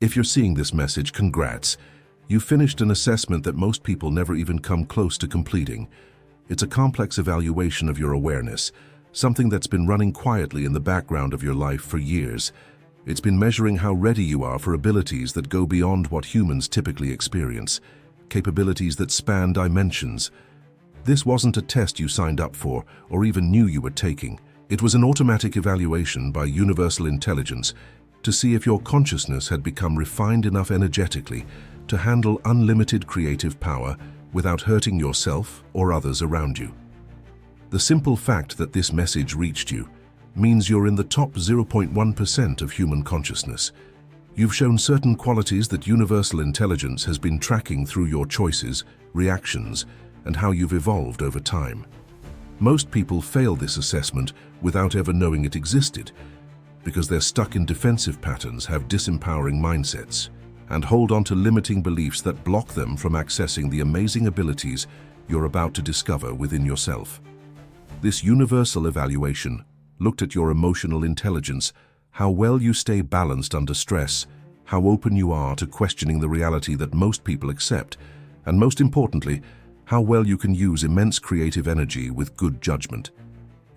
If you're seeing this message, congrats. You finished an assessment that most people never even come close to completing. It's a complex evaluation of your awareness, something that's been running quietly in the background of your life for years. It's been measuring how ready you are for abilities that go beyond what humans typically experience, capabilities that span dimensions. This wasn't a test you signed up for or even knew you were taking. It was an automatic evaluation by universal intelligence to see if your consciousness had become refined enough energetically to handle unlimited creative power without hurting yourself or others around you. The simple fact that this message reached you means you're in the top 0.1% of human consciousness. You've shown certain qualities that universal intelligence has been tracking through your choices, reactions, and how you've evolved over time. Most people fail this assessment without ever knowing it existed, because they're stuck in defensive patterns, have disempowering mindsets, and hold on to limiting beliefs that block them from accessing the amazing abilities you're about to discover within yourself. This universal evaluation looked at your emotional intelligence, how well you stay balanced under stress, how open you are to questioning the reality that most people accept, and most importantly, how well you can use immense creative energy with good judgment.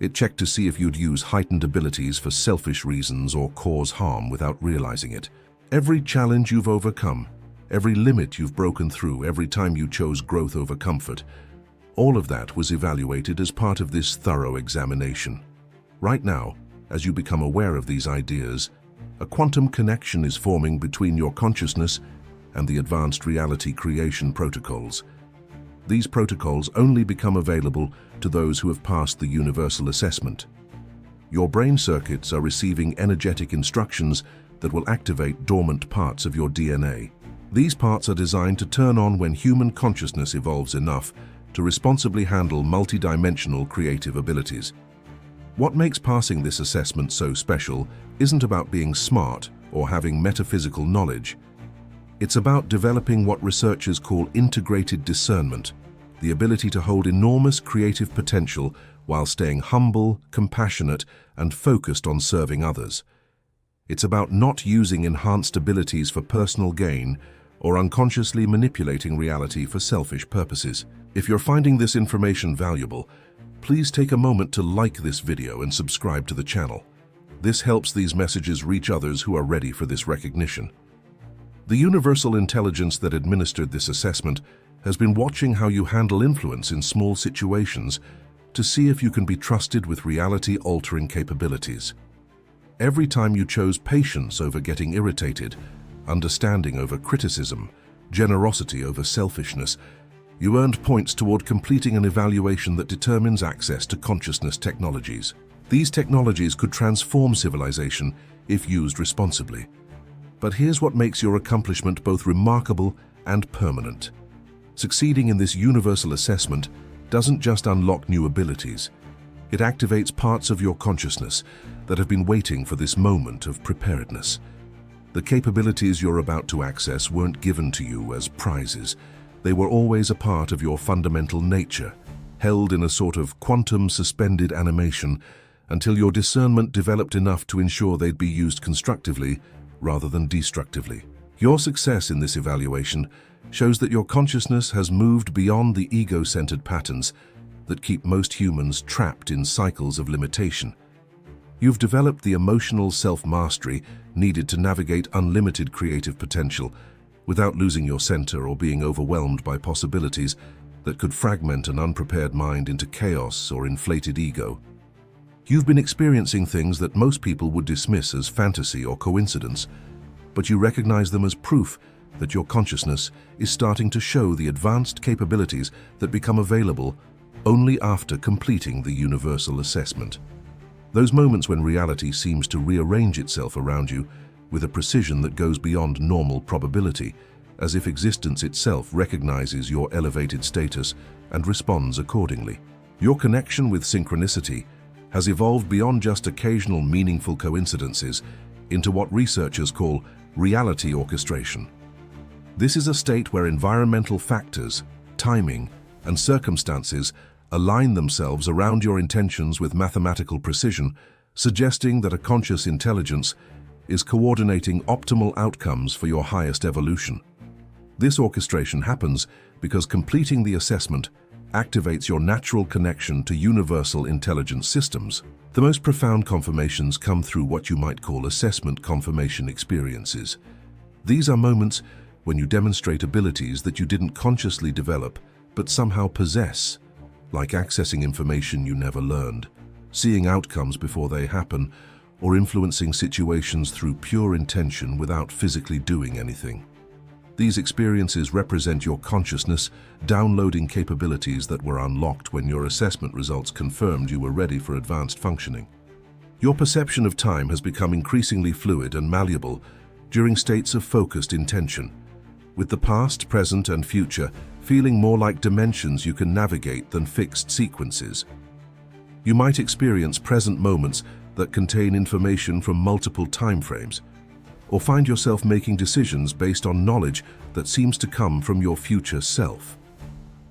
It checked to see if you'd use heightened abilities for selfish reasons or cause harm without realizing it. Every challenge you've overcome, every limit you've broken through, every time you chose growth over comfort, all of that was evaluated as part of this thorough examination. Right now, as you become aware of these ideas, a quantum connection is forming between your consciousness and the advanced reality creation protocols. These protocols only become available to those who have passed the universal assessment. Your brain circuits are receiving energetic instructions that will activate dormant parts of your DNA. These parts are designed to turn on when human consciousness evolves enough to responsibly handle multidimensional creative abilities. What makes passing this assessment so special isn't about being smart or having metaphysical knowledge. It's about developing what researchers call integrated discernment, the ability to hold enormous creative potential while staying humble, compassionate, and focused on serving others. It's about not using enhanced abilities for personal gain or unconsciously manipulating reality for selfish purposes. If you're finding this information valuable, please take a moment to like this video and subscribe to the channel. This helps these messages reach others who are ready for this recognition. The universal intelligence that administered this assessment has been watching how you handle influence in small situations to see if you can be trusted with reality-altering capabilities. Every time you chose patience over getting irritated, understanding over criticism, generosity over selfishness, you earned points toward completing an evaluation that determines access to consciousness technologies. These technologies could transform civilization if used responsibly. But here's what makes your accomplishment both remarkable and permanent. Succeeding in this universal assessment doesn't just unlock new abilities. It activates parts of your consciousness that have been waiting for this moment of preparedness. The capabilities you're about to access weren't given to you as prizes. They were always a part of your fundamental nature, held in a sort of quantum suspended animation until your discernment developed enough to ensure they'd be used constructively rather than destructively. Your success in this evaluation shows that your consciousness has moved beyond the ego-centered patterns that keep most humans trapped in cycles of limitation. You've developed the emotional self-mastery needed to navigate unlimited creative potential without losing your center or being overwhelmed by possibilities that could fragment an unprepared mind into chaos or inflated ego. You've been experiencing things that most people would dismiss as fantasy or coincidence, but you recognize them as proof that your consciousness is starting to show the advanced capabilities that become available only after completing the universal assessment. Those moments when reality seems to rearrange itself around you with a precision that goes beyond normal probability, as if existence itself recognizes your elevated status and responds accordingly. Your connection with synchronicity has evolved beyond just occasional meaningful coincidences into what researchers call reality orchestration. This is a state where environmental factors, timing, and circumstances align themselves around your intentions with mathematical precision, suggesting that a conscious intelligence is coordinating optimal outcomes for your highest evolution. This orchestration happens because completing the assessment activates your natural connection to universal intelligence systems. The most profound confirmations come through what you might call assessment confirmation experiences. These are moments when you demonstrate abilities that you didn't consciously develop but somehow possess, like accessing information you never learned, seeing outcomes before they happen, or influencing situations through pure intention without physically doing anything. These experiences represent your consciousness downloading capabilities that were unlocked when your assessment results confirmed you were ready for advanced functioning. Your perception of time has become increasingly fluid and malleable during states of focused intention, with the past, present, and future feeling more like dimensions you can navigate than fixed sequences. You might experience present moments that contain information from multiple timeframes, or find yourself making decisions based on knowledge that seems to come from your future self.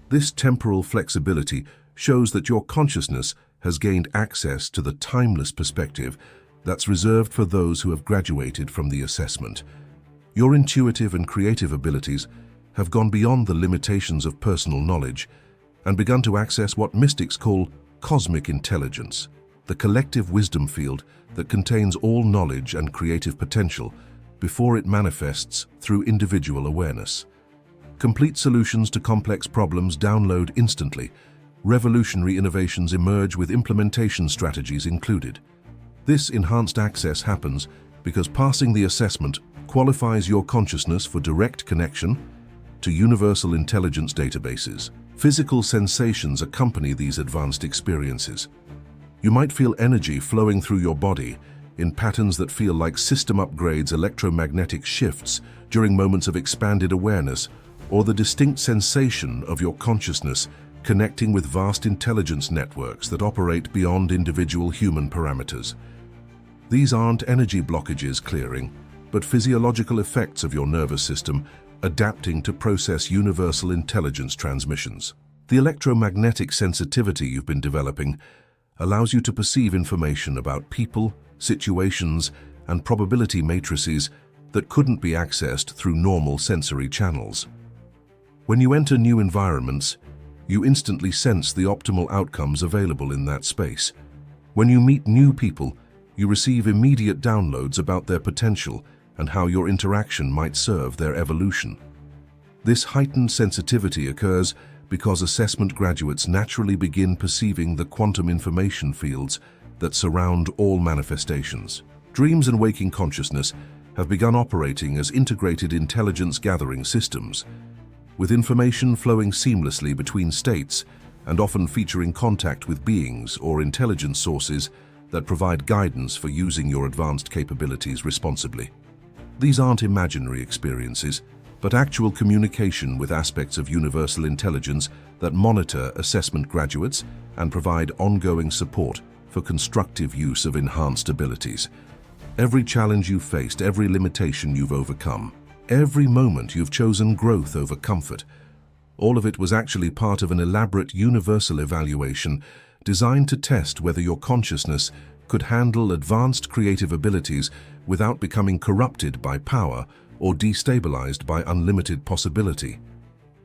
This temporal flexibility shows that your consciousness has gained access to the timeless perspective that's reserved for those who have graduated from the assessment. Your intuitive and creative abilities have gone beyond the limitations of personal knowledge and begun to access what mystics call cosmic intelligence, the collective wisdom field that contains all knowledge and creative potential before it manifests through individual awareness. Complete solutions to complex problems download instantly. Revolutionary innovations emerge with implementation strategies included. This enhanced access happens because passing the assessment qualifies your consciousness for direct connection to universal intelligence databases. Physical sensations accompany these advanced experiences. You might feel energy flowing through your body in patterns that feel like system upgrades, electromagnetic shifts during moments of expanded awareness, or the distinct sensation of your consciousness connecting with vast intelligence networks that operate beyond individual human parameters. These aren't energy blockages clearing, but physiological effects of your nervous system adapting to process universal intelligence transmissions. The electromagnetic sensitivity you've been developing allows you to perceive information about people, situations, and probability matrices that couldn't be accessed through normal sensory channels. When you enter new environments, you instantly sense the optimal outcomes available in that space. When you meet new people, you receive immediate downloads about their potential and how your interaction might serve their evolution. This heightened sensitivity occurs because assessment graduates naturally begin perceiving the quantum information fields that surround all manifestations. Dreams and waking consciousness have begun operating as integrated intelligence gathering systems, with information flowing seamlessly between states and often featuring contact with beings or intelligence sources that provide guidance for using your advanced capabilities responsibly. These aren't imaginary experiences, but actual communication with aspects of universal intelligence that monitor assessment graduates and provide ongoing support for constructive use of enhanced abilities. Every challenge you've faced, every limitation you've overcome, every moment you've chosen growth over comfort, all of it was actually part of an elaborate universal evaluation designed to test whether your consciousness could handle advanced creative abilities without becoming corrupted by power or destabilized by unlimited possibility.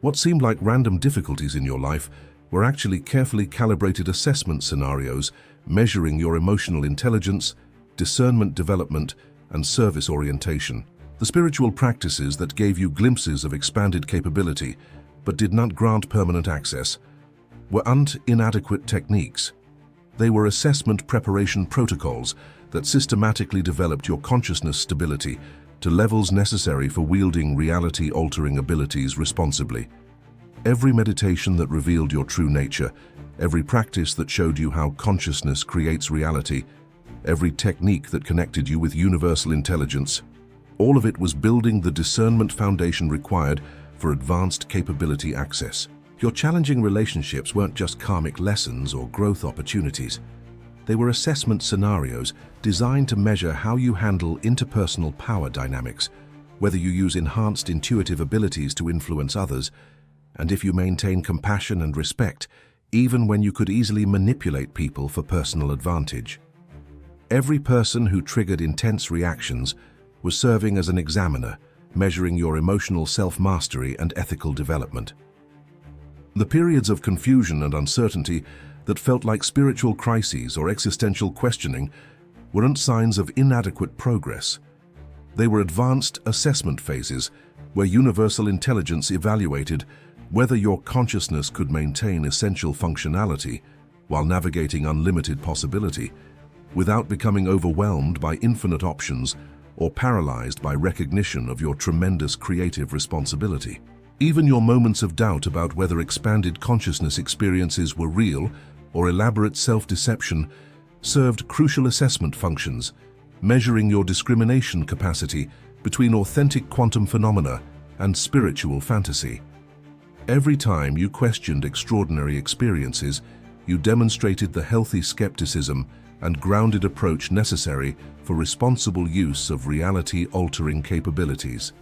What seemed like random difficulties in your life were actually carefully calibrated assessment scenarios measuring your emotional intelligence, discernment development, and service orientation. The spiritual practices that gave you glimpses of expanded capability but did not grant permanent access weren't inadequate techniques. They were assessment preparation protocols that systematically developed your consciousness stability to levels necessary for wielding reality-altering abilities responsibly. Every meditation that revealed your true nature, every practice that showed you how consciousness creates reality, every technique that connected you with universal intelligence, all of it was building the discernment foundation required for advanced capability access. Your challenging relationships weren't just karmic lessons or growth opportunities. They were assessment scenarios designed to measure how you handle interpersonal power dynamics, whether you use enhanced intuitive abilities to influence others, and if you maintain compassion and respect, even when you could easily manipulate people for personal advantage. Every person who triggered intense reactions was serving as an examiner, measuring your emotional self-mastery and ethical development. The periods of confusion and uncertainty that felt like spiritual crises or existential questioning weren't signs of inadequate progress. They were advanced assessment phases where universal intelligence evaluated whether your consciousness could maintain essential functionality while navigating unlimited possibility, without becoming overwhelmed by infinite options or paralyzed by recognition of your tremendous creative responsibility. Even your moments of doubt about whether expanded consciousness experiences were real or elaborate self-deception served crucial assessment functions, measuring your discrimination capacity between authentic quantum phenomena and spiritual fantasy. Every time you questioned extraordinary experiences, you demonstrated the healthy skepticism and grounded approach necessary for responsible use of reality-altering capabilities.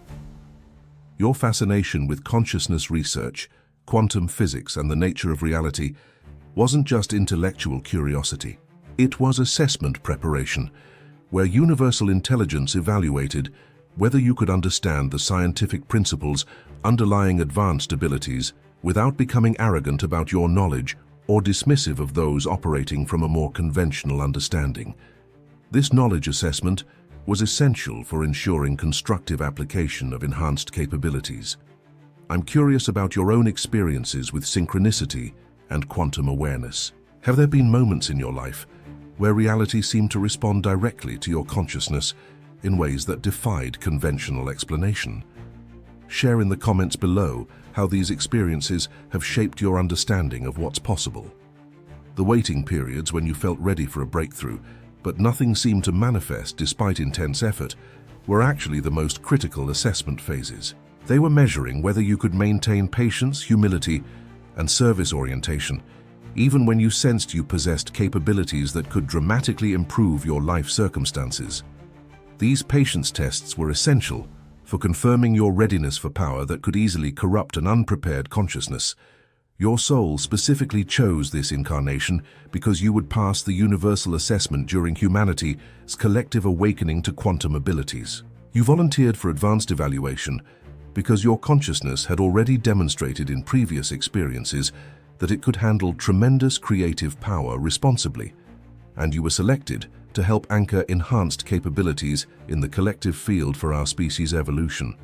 Your fascination with consciousness research, quantum physics, and the nature of reality wasn't just intellectual curiosity. It was assessment preparation, where universal intelligence evaluated whether you could understand the scientific principles underlying advanced abilities without becoming arrogant about your knowledge or dismissive of those operating from a more conventional understanding. This knowledge assessment was essential for ensuring constructive application of enhanced capabilities. I'm curious about your own experiences with synchronicity and quantum awareness. Have there been moments in your life where reality seemed to respond directly to your consciousness in ways that defied conventional explanation? Share in the comments below how these experiences have shaped your understanding of what's possible. The waiting periods when you felt ready for a breakthrough, but nothing seemed to manifest despite intense effort, were actually the most critical assessment phases. They were measuring whether you could maintain patience, humility, and service orientation, even when you sensed you possessed capabilities that could dramatically improve your life circumstances. These patience tests were essential for confirming your readiness for power that could easily corrupt an unprepared consciousness. Your soul specifically chose this incarnation because you would pass the universal assessment during humanity's collective awakening to quantum abilities. You volunteered for advanced evaluation because your consciousness had already demonstrated in previous experiences that it could handle tremendous creative power responsibly, and you were selected to help anchor enhanced capabilities in the collective field for our species' evolution.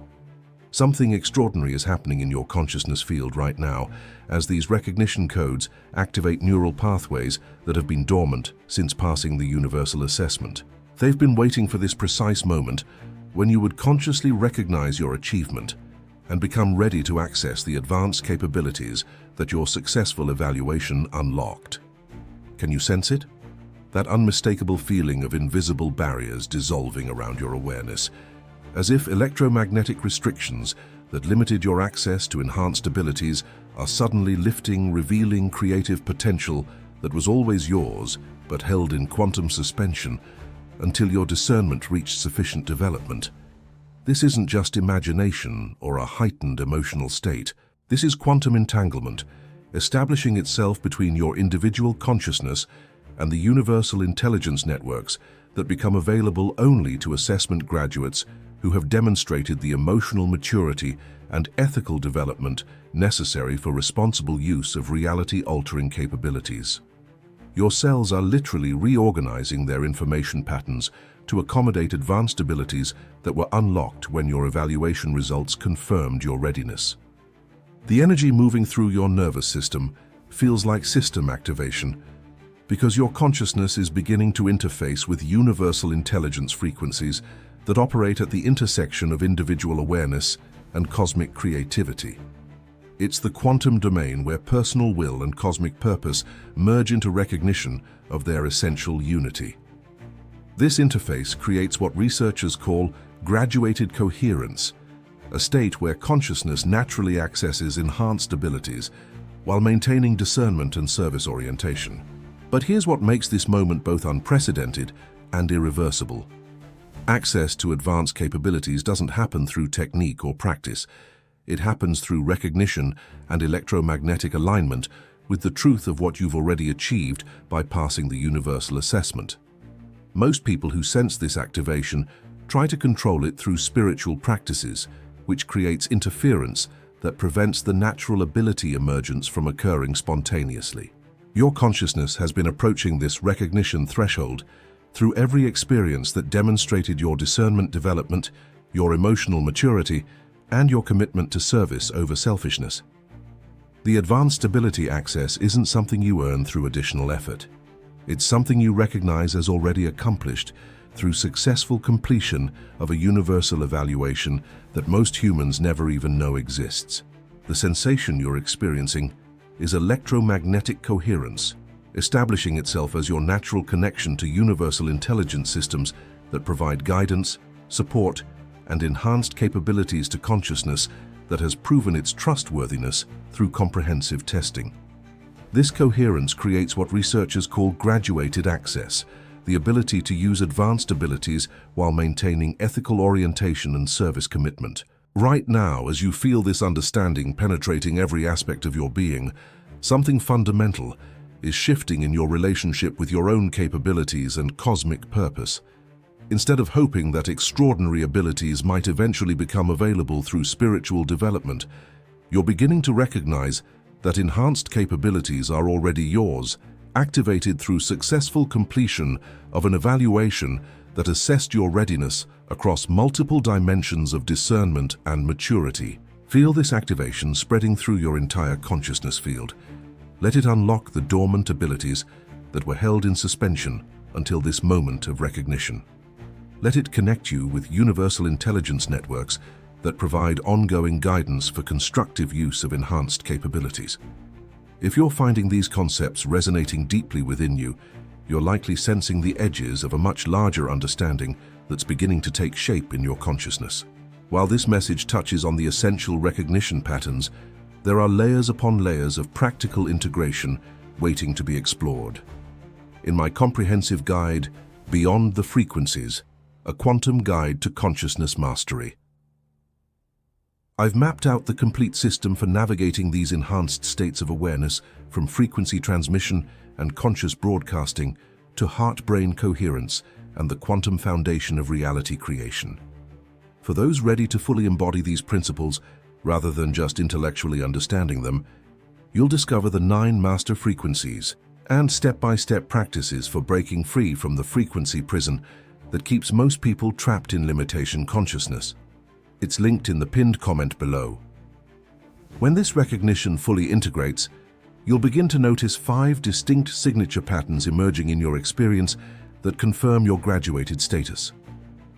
Something extraordinary is happening in your consciousness field right now, as these recognition codes activate neural pathways that have been dormant since passing the universal assessment. They've been waiting for this precise moment when you would consciously recognize your achievement and become ready to access the advanced capabilities that your successful evaluation unlocked. Can you sense it? That unmistakable feeling of invisible barriers dissolving around your awareness, as if electromagnetic restrictions that limited your access to enhanced abilities are suddenly lifting, revealing creative potential that was always yours but held in quantum suspension until your discernment reached sufficient development. This isn't just imagination or a heightened emotional state. This is quantum entanglement, establishing itself between your individual consciousness and the universal intelligence networks that become available only to assessment graduates who have demonstrated the emotional maturity and ethical development necessary for responsible use of reality-altering capabilities. Your cells are literally reorganizing their information patterns to accommodate advanced abilities that were unlocked when your evaluation results confirmed your readiness. The energy moving through your nervous system feels like system activation, because your consciousness is beginning to interface with universal intelligence frequencies that operate at the intersection of individual awareness and cosmic creativity. It's the quantum domain where personal will and cosmic purpose merge into recognition of their essential unity. This interface creates what researchers call graduated coherence, a state where consciousness naturally accesses enhanced abilities while maintaining discernment and service orientation. But here's what makes this moment both unprecedented and irreversible. Access to advanced capabilities doesn't happen through technique or practice. It happens through recognition and electromagnetic alignment with the truth of what you've already achieved by passing the universal assessment. Most people who sense this activation Try to control it through spiritual practices, which creates interference that prevents the natural ability emergence from occurring spontaneously. Your consciousness has been approaching this recognition threshold through every experience that demonstrated your discernment development, your emotional maturity, and your commitment to service over selfishness. The advanced ability access isn't something you earn through additional effort. It's something you recognize as already accomplished through successful completion of a universal evaluation that most humans never even know exists. The sensation you're experiencing is electromagnetic coherence, establishing itself as your natural connection to universal intelligence systems that provide guidance, support, and enhanced capabilities to consciousness that has proven its trustworthiness through comprehensive testing. This coherence creates what researchers call graduated access, the ability to use advanced abilities while maintaining ethical orientation and service commitment. Right now, as you feel this understanding penetrating every aspect of your being, something fundamental is shifting in your relationship with your own capabilities and cosmic purpose. Instead of hoping that extraordinary abilities might eventually become available through spiritual development, you're beginning to recognize that enhanced capabilities are already yours, activated through successful completion of an evaluation that assessed your readiness across multiple dimensions of discernment and maturity. Feel this activation spreading through your entire consciousness field. Let it unlock the dormant abilities that were held in suspension until this moment of recognition. Let it connect you with universal intelligence networks that provide ongoing guidance for constructive use of enhanced capabilities. If you're finding these concepts resonating deeply within you, you're likely sensing the edges of a much larger understanding that's beginning to take shape in your consciousness. While this message touches on the essential recognition patterns, there are layers upon layers of practical integration waiting to be explored. In my comprehensive guide, Beyond the Frequencies, a quantum guide to consciousness mastery, I've mapped out the complete system for navigating these enhanced states of awareness, from frequency transmission and conscious broadcasting to heart-brain coherence and the quantum foundation of reality creation. For those ready to fully embody these principles, rather than just intellectually understanding them, you'll discover the 9 master frequencies and step-by-step practices for breaking free from the frequency prison that keeps most people trapped in limitation consciousness. It's linked in the pinned comment below. When this recognition fully integrates, you'll begin to notice 5 distinct signature patterns emerging in your experience that confirm your graduated status.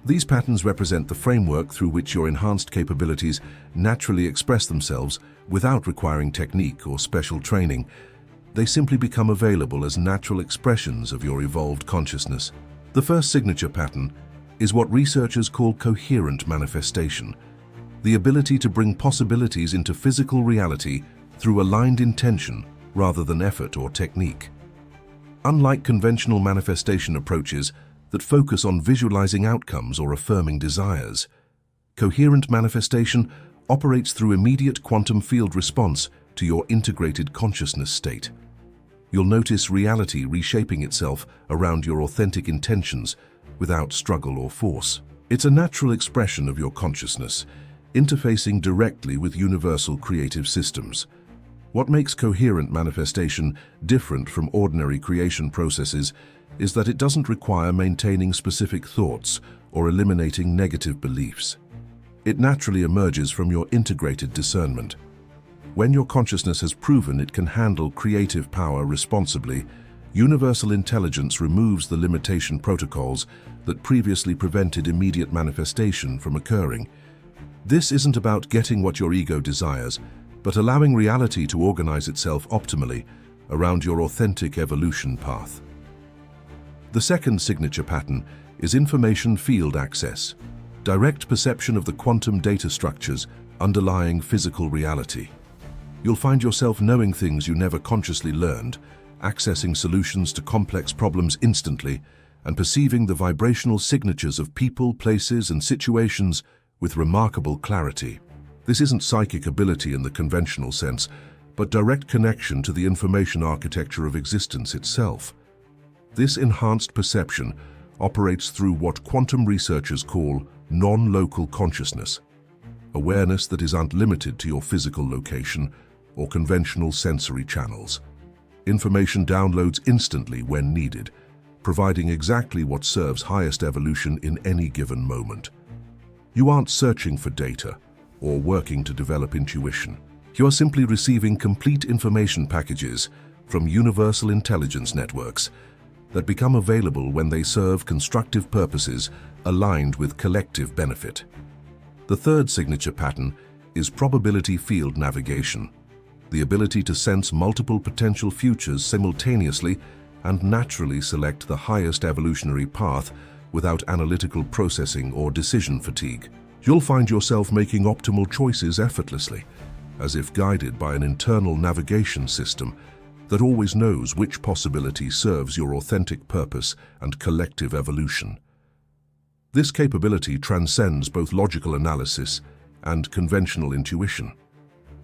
These patterns represent the framework through which your enhanced capabilities naturally express themselves without requiring technique or special training. They simply become available as natural expressions of your evolved consciousness. The first signature pattern is what researchers call coherent manifestation, the ability to bring possibilities into physical reality through aligned intention rather than effort or technique. Unlike conventional manifestation approaches that focus on visualizing outcomes or affirming desires, coherent manifestation operates through immediate quantum field response to your integrated consciousness state. You'll notice reality reshaping itself around your authentic intentions without struggle or force. It's a natural expression of your consciousness, interfacing directly with universal creative systems. What makes coherent manifestation different from ordinary creation processes is that it doesn't require maintaining specific thoughts or eliminating negative beliefs. It naturally emerges from your integrated discernment. When your consciousness has proven it can handle creative power responsibly, universal intelligence removes the limitation protocols that previously prevented immediate manifestation from occurring. This isn't about getting what your ego desires, but allowing reality to organize itself optimally around your authentic evolution path. The second signature pattern is information field access, direct perception of the quantum data structures underlying physical reality. You'll find yourself knowing things you never consciously learned, accessing solutions to complex problems instantly, and perceiving the vibrational signatures of people, places, and situations with remarkable clarity. This isn't psychic ability in the conventional sense, but direct connection to the information architecture of existence itself. This enhanced perception operates through what quantum researchers call non-local consciousness, awareness that is unlimited to your physical location or conventional sensory channels. Information downloads instantly when needed, providing exactly what serves highest evolution in any given moment. You aren't searching for data or working to develop intuition. You are simply receiving complete information packages from universal intelligence networks that become available when they serve constructive purposes aligned with collective benefit. The third signature pattern is probability field navigation, the ability to sense multiple potential futures simultaneously and naturally select the highest evolutionary path without analytical processing or decision fatigue. You'll find yourself making optimal choices effortlessly, as if guided by an internal navigation system that always knows which possibility serves your authentic purpose and collective evolution. This capability transcends both logical analysis and conventional intuition.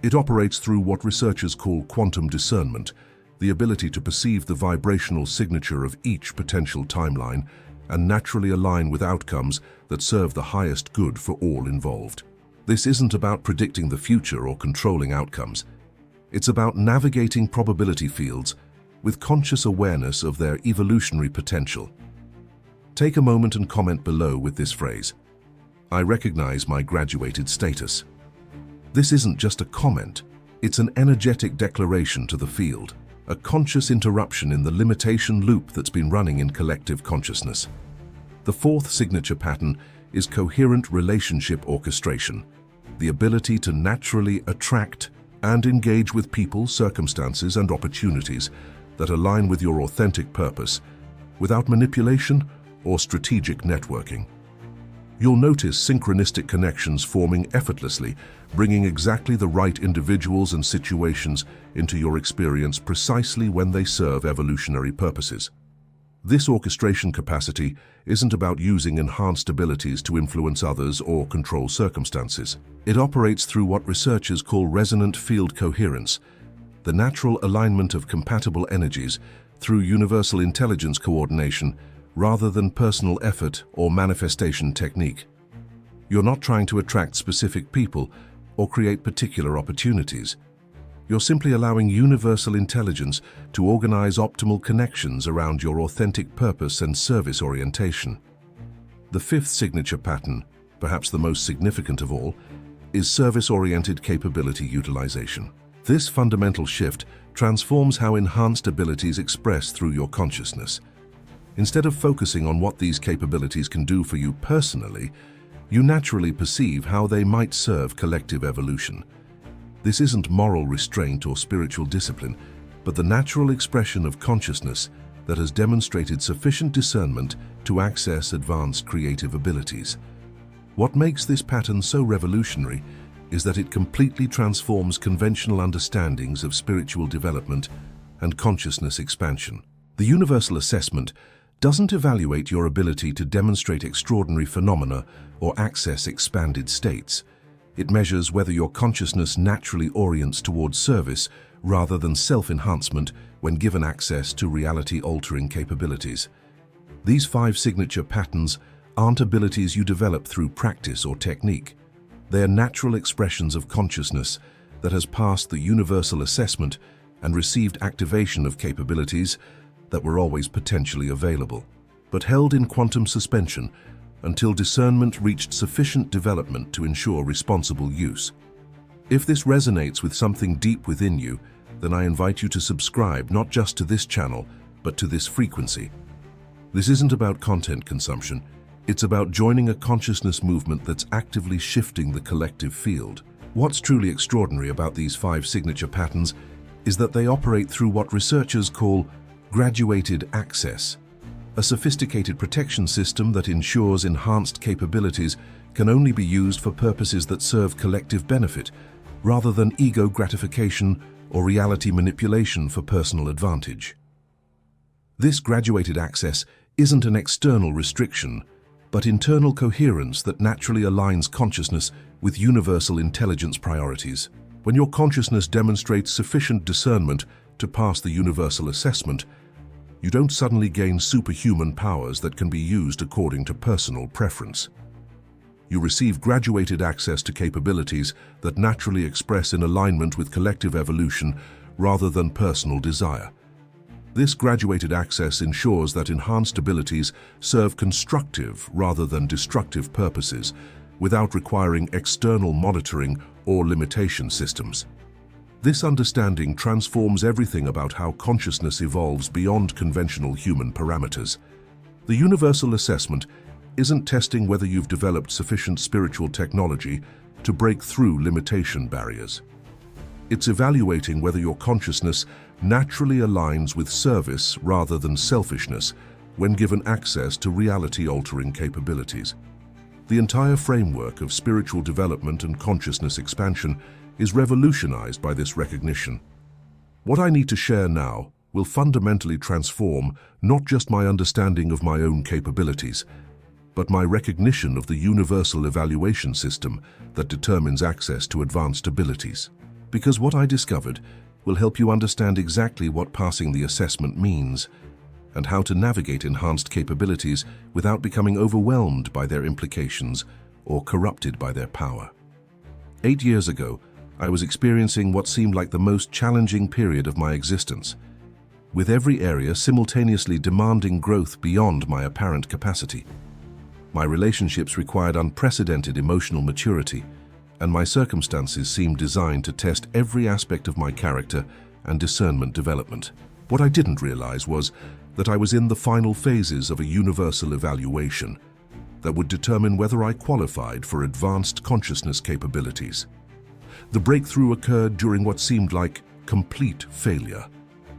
It operates through what researchers call quantum discernment, the ability to perceive the vibrational signature of each potential timeline and naturally align with outcomes that serve the highest good for all involved. This isn't about predicting the future or controlling outcomes. It's about navigating probability fields with conscious awareness of their evolutionary potential. Take a moment and comment below with this phrase: "I recognize my graduated status." This isn't just a comment, it's an energetic declaration to the field, a conscious interruption in the limitation loop that's been running in collective consciousness. The fourth signature pattern is coherent relationship orchestration, the ability to naturally attract and engage with people, circumstances, and opportunities that align with your authentic purpose, without manipulation or strategic networking. You'll notice synchronistic connections forming effortlessly, bringing exactly the right individuals and situations into your experience precisely when they serve evolutionary purposes. This orchestration capacity isn't about using enhanced abilities to influence others or control circumstances. It operates through what researchers call resonant field coherence, the natural alignment of compatible energies through universal intelligence coordination rather than personal effort or manifestation technique. You're not trying to attract specific people or create particular opportunities. You're simply allowing universal intelligence to organize optimal connections around your authentic purpose and service orientation. The fifth signature pattern, perhaps the most significant of all, is service-oriented capability utilization. This fundamental shift transforms how enhanced abilities express through your consciousness. Instead of focusing on what these capabilities can do for you personally, you naturally perceive how they might serve collective evolution. This isn't moral restraint or spiritual discipline, but the natural expression of consciousness that has demonstrated sufficient discernment to access advanced creative abilities. What makes this pattern so revolutionary is that it completely transforms conventional understandings of spiritual development and consciousness expansion. The universal assessment doesn't evaluate your ability to demonstrate extraordinary phenomena or access expanded states. It measures whether your consciousness naturally orients towards service rather than self-enhancement when given access to reality-altering capabilities. These 5 signature patterns aren't abilities you develop through practice or technique. They are natural expressions of consciousness that has passed the universal assessment and received activation of capabilities that were always potentially available, but held in quantum suspension until discernment reached sufficient development to ensure responsible use. If this resonates with something deep within you, then I invite you to subscribe not just to this channel, but to this frequency. This isn't about content consumption, it's about joining a consciousness movement that's actively shifting the collective field. What's truly extraordinary about these 5 signature patterns is that they operate through what researchers call graduated access, a sophisticated protection system that ensures enhanced capabilities can only be used for purposes that serve collective benefit, rather than ego gratification or reality manipulation for personal advantage. This graduated access isn't an external restriction, but internal coherence that naturally aligns consciousness with universal intelligence priorities. When your consciousness demonstrates sufficient discernment to pass the universal assessment, You don't suddenly gain superhuman powers that can be used according to personal preference. You receive graduated access to capabilities that naturally express in alignment with collective evolution rather than personal desire. This graduated access ensures that enhanced abilities serve constructive rather than destructive purposes, without requiring external monitoring or limitation systems. This understanding transforms everything about how consciousness evolves beyond conventional human parameters. The universal assessment isn't testing whether you've developed sufficient spiritual technology to break through limitation barriers. It's evaluating whether your consciousness naturally aligns with service rather than selfishness when given access to reality-altering capabilities. The entire framework of spiritual development and consciousness expansion is revolutionized by this recognition. What I need to share now will fundamentally transform not just my understanding of my own capabilities, but my recognition of the universal evaluation system that determines access to advanced abilities. Because what I discovered will help you understand exactly what passing the assessment means and how to navigate enhanced capabilities without becoming overwhelmed by their implications or corrupted by their power. 8 years ago, I was experiencing what seemed like the most challenging period of my existence, with every area simultaneously demanding growth beyond my apparent capacity. My relationships required unprecedented emotional maturity, and my circumstances seemed designed to test every aspect of my character and discernment development. What I didn't realize was that I was in the final phases of a universal evaluation that would determine whether I qualified for advanced consciousness capabilities. The breakthrough occurred during what seemed like complete failure,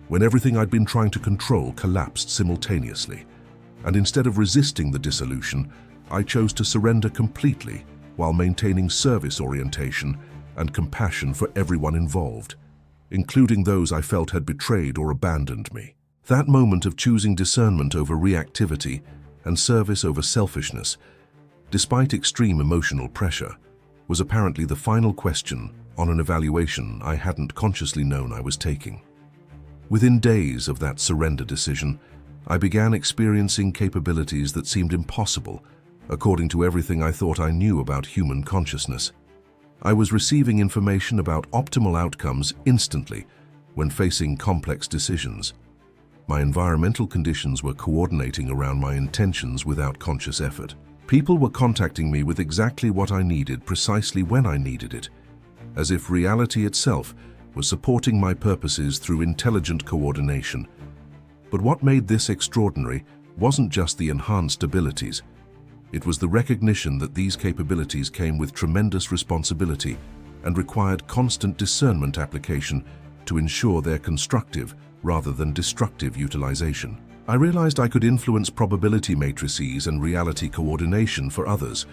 when everything I'd been trying to control collapsed simultaneously. And instead of resisting the dissolution, I chose to surrender completely while maintaining service orientation and compassion for everyone involved, including those I felt had betrayed or abandoned me. That moment of choosing discernment over reactivity and service over selfishness, despite extreme emotional pressure, was apparently the final question on an evaluation I hadn't consciously known I was taking. Within days of that surrender decision, I began experiencing capabilities that seemed impossible, according to everything I thought I knew about human consciousness. I was receiving information about optimal outcomes instantly when facing complex decisions. My environmental conditions were coordinating around my intentions without conscious effort. People were contacting me with exactly what I needed precisely when I needed it, as if reality itself was supporting my purposes through intelligent coordination. But what made this extraordinary wasn't just the enhanced abilities. It was the recognition that these capabilities came with tremendous responsibility and required constant discernment application to ensure their constructive rather than destructive utilization. I realized I could influence probability matrices and reality coordination for others,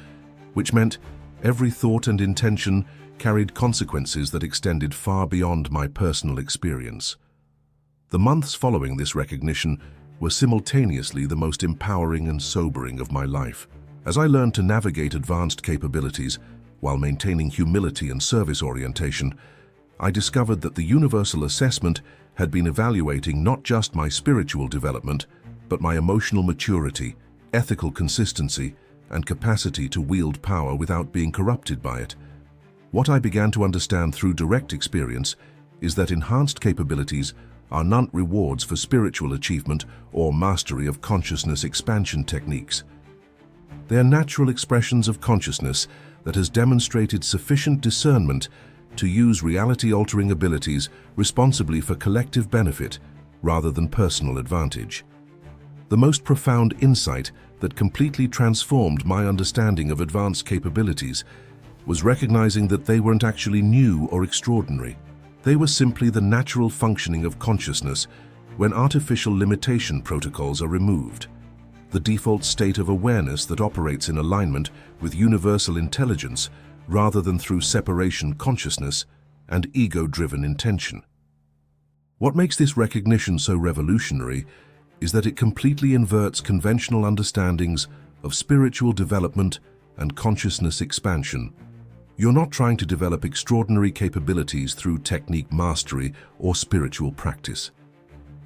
which meant every thought and intention carried consequences that extended far beyond my personal experience. The months following this recognition were simultaneously the most empowering and sobering of my life. As I learned to navigate advanced capabilities while maintaining humility and service orientation, I discovered that the universal assessment had been evaluating not just my spiritual development, but my emotional maturity, ethical consistency, and capacity to wield power without being corrupted by it. What I began to understand through direct experience is that enhanced capabilities are not rewards for spiritual achievement or mastery of consciousness expansion techniques. They are natural expressions of consciousness that has demonstrated sufficient discernment to use reality-altering abilities responsibly for collective benefit rather than personal advantage. The most profound insight that completely transformed my understanding of advanced capabilities was recognizing that they weren't actually new or extraordinary. They were simply the natural functioning of consciousness when artificial limitation protocols are removed. The default state of awareness that operates in alignment with universal intelligence rather than through separation consciousness and ego-driven intention. What makes this recognition so revolutionary is that it completely inverts conventional understandings of spiritual development and consciousness expansion. You're not trying to develop extraordinary capabilities through technique mastery or spiritual practice.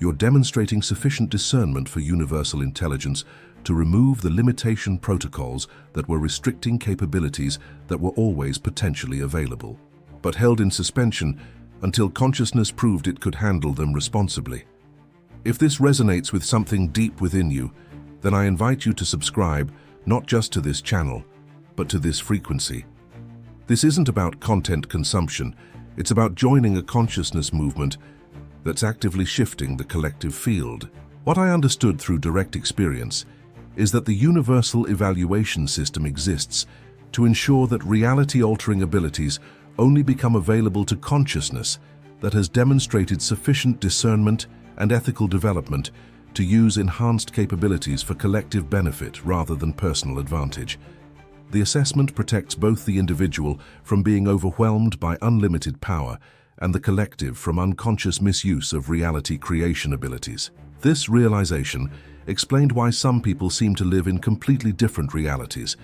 You're demonstrating sufficient discernment for universal intelligence to remove the limitation protocols that were restricting capabilities that were always potentially available, but held in suspension until consciousness proved it could handle them responsibly. If this resonates with something deep within you, then I invite you to subscribe not just to this channel, but to this frequency. This isn't about content consumption, it's about joining a consciousness movement that's actively shifting the collective field. What I understood through direct experience is that the universal evaluation system exists to ensure that reality-altering abilities only become available to consciousness that has demonstrated sufficient discernment and ethical development to use enhanced capabilities for collective benefit rather than personal advantage. The assessment protects both the individual from being overwhelmed by unlimited power and the collective from unconscious misuse of reality creation abilities. This realization explained why some people seem to live in completely different realities,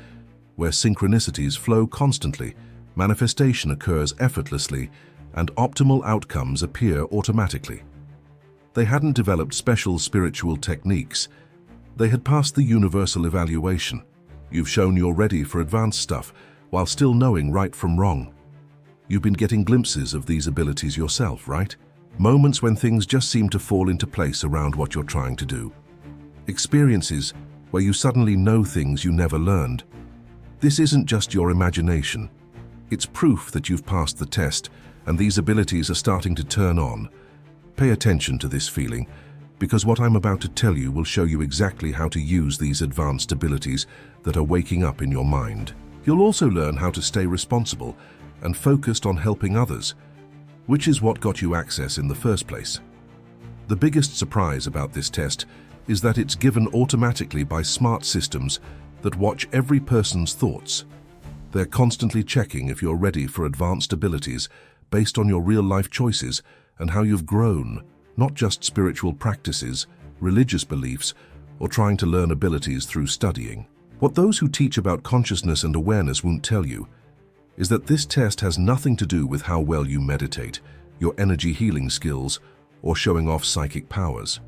where synchronicities flow constantly, manifestation occurs effortlessly, and optimal outcomes appear automatically. They hadn't developed special spiritual techniques. They had passed the universal evaluation. You've shown you're ready for advanced stuff while still knowing right from wrong. You've been getting glimpses of these abilities yourself, right? Moments when things just seem to fall into place around what you're trying to do. Experiences where you suddenly know things you never learned. This isn't just your imagination. It's proof that you've passed the test and these abilities are starting to turn on. Pay attention to this feeling, because what I'm about to tell you will show you exactly how to use these advanced abilities that are waking up in your mind. You'll also learn how to stay responsible and focused on helping others, which is what got you access in the first place. The biggest surprise about this test is that it's given automatically by smart systems that watch every person's thoughts. They're constantly checking if you're ready for advanced abilities based on your real-life choices and how you've grown, not just spiritual practices, religious beliefs, or trying to learn abilities through studying. What those who teach about consciousness and awareness won't tell you is that this test has nothing to do with how well you meditate, your energy healing skills, or showing off psychic powers.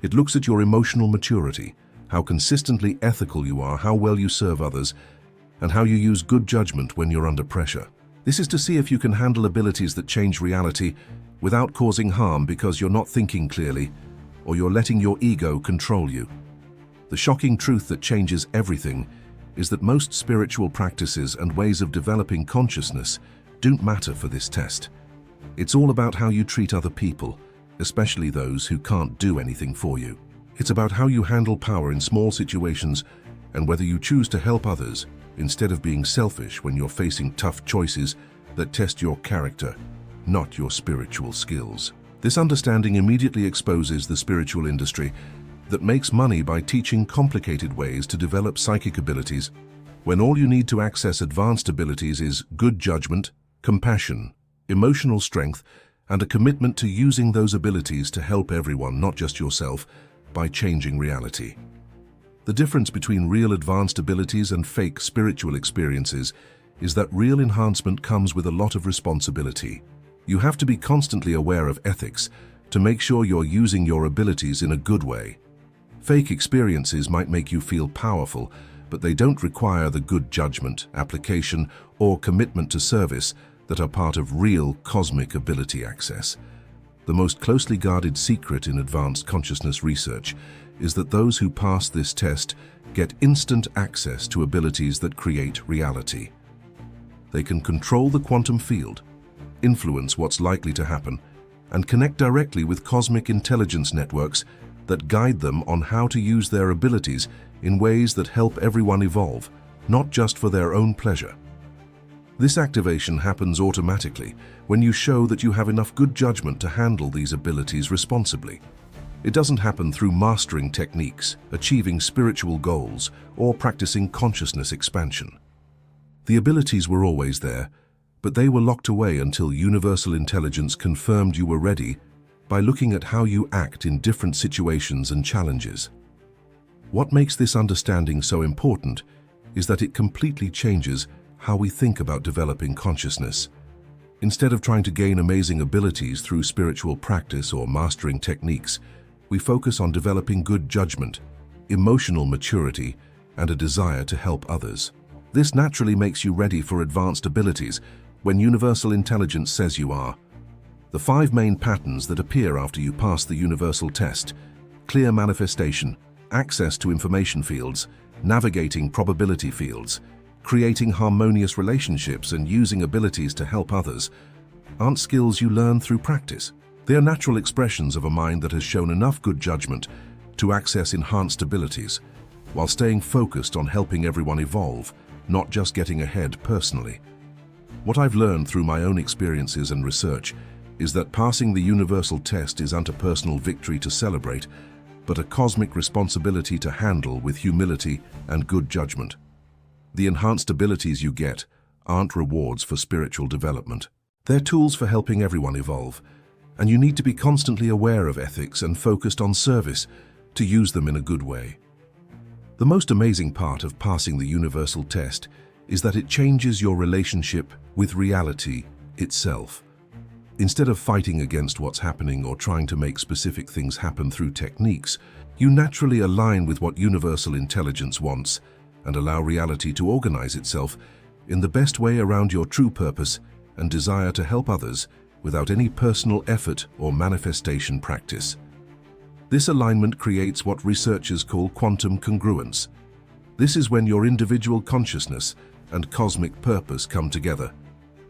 It looks at your emotional maturity, how consistently ethical you are, how well you serve others, and how you use good judgment when you're under pressure. This is to see if you can handle abilities that change reality without causing harm because you're not thinking clearly or you're letting your ego control you. The shocking truth that changes everything is that most spiritual practices and ways of developing consciousness don't matter for this test. It's all about how you treat other people, especially those who can't do anything for you. It's about how you handle power in small situations and whether you choose to help others instead of being selfish when you're facing tough choices that test your character, not your spiritual skills. This understanding immediately exposes the spiritual industry that makes money by teaching complicated ways to develop psychic abilities, when all you need to access advanced abilities is good judgment, compassion, emotional strength, and a commitment to using those abilities to help everyone, not just yourself, by changing reality. The difference between real advanced abilities and fake spiritual experiences is that real enhancement comes with a lot of responsibility. You have to be constantly aware of ethics to make sure you're using your abilities in a good way. Fake experiences might make you feel powerful, but they don't require the good judgment, application, or commitment to service that are part of real cosmic ability access. The most closely guarded secret in advanced consciousness research is that those who pass this test get instant access to abilities that create reality. They can control the quantum field, influence what's likely to happen, and connect directly with cosmic intelligence networks that guide them on how to use their abilities in ways that help everyone evolve, not just for their own pleasure. This activation happens automatically when you show that you have enough good judgment to handle these abilities responsibly. It doesn't happen through mastering techniques, achieving spiritual goals, or practicing consciousness expansion. The abilities were always there, but they were locked away until universal intelligence confirmed you were ready by looking at how you act in different situations and challenges. What makes this understanding so important is that it completely changes how we think about developing consciousness. Instead of trying to gain amazing abilities through spiritual practice or mastering techniques, we focus on developing good judgment, emotional maturity, and a desire to help others. This naturally makes you ready for advanced abilities when universal intelligence says you are. The 5 main patterns that appear after you pass the universal test: clear manifestation, access to information fields, navigating probability fields, creating harmonious relationships, and using abilities to help others, aren't skills you learn through practice. They are natural expressions of a mind that has shown enough good judgment to access enhanced abilities, while staying focused on helping everyone evolve, not just getting ahead personally. What I've learned through my own experiences and research is that passing the universal test isn't a personal victory to celebrate, but a cosmic responsibility to handle with humility and good judgment. The enhanced abilities you get aren't rewards for spiritual development. They're tools for helping everyone evolve, and you need to be constantly aware of ethics and focused on service to use them in a good way. The most amazing part of passing the universal test is that it changes your relationship with reality itself. Instead of fighting against what's happening or trying to make specific things happen through techniques, you naturally align with what universal intelligence wants and allow reality to organize itself in the best way around your true purpose and desire to help others without any personal effort or manifestation practice. This alignment creates what researchers call quantum congruence. This is when your individual consciousness and cosmic purpose come together,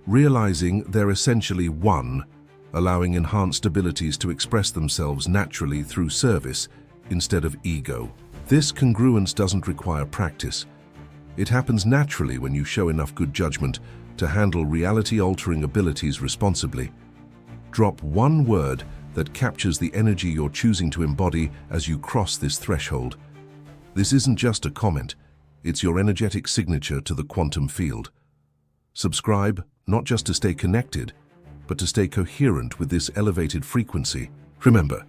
realizing they're essentially one, allowing enhanced abilities to express themselves naturally through service instead of ego. This congruence doesn't require practice. It happens naturally when you show enough good judgment to handle reality-altering abilities responsibly. Drop one word that captures the energy you're choosing to embody as you cross this threshold. This isn't just a comment, it's your energetic signature to the quantum field. Subscribe, not just to stay connected, but to stay coherent with this elevated frequency. Remember,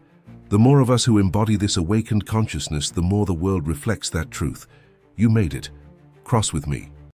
the more of us who embody this awakened consciousness, the more the world reflects that truth. You made it. Cross with me.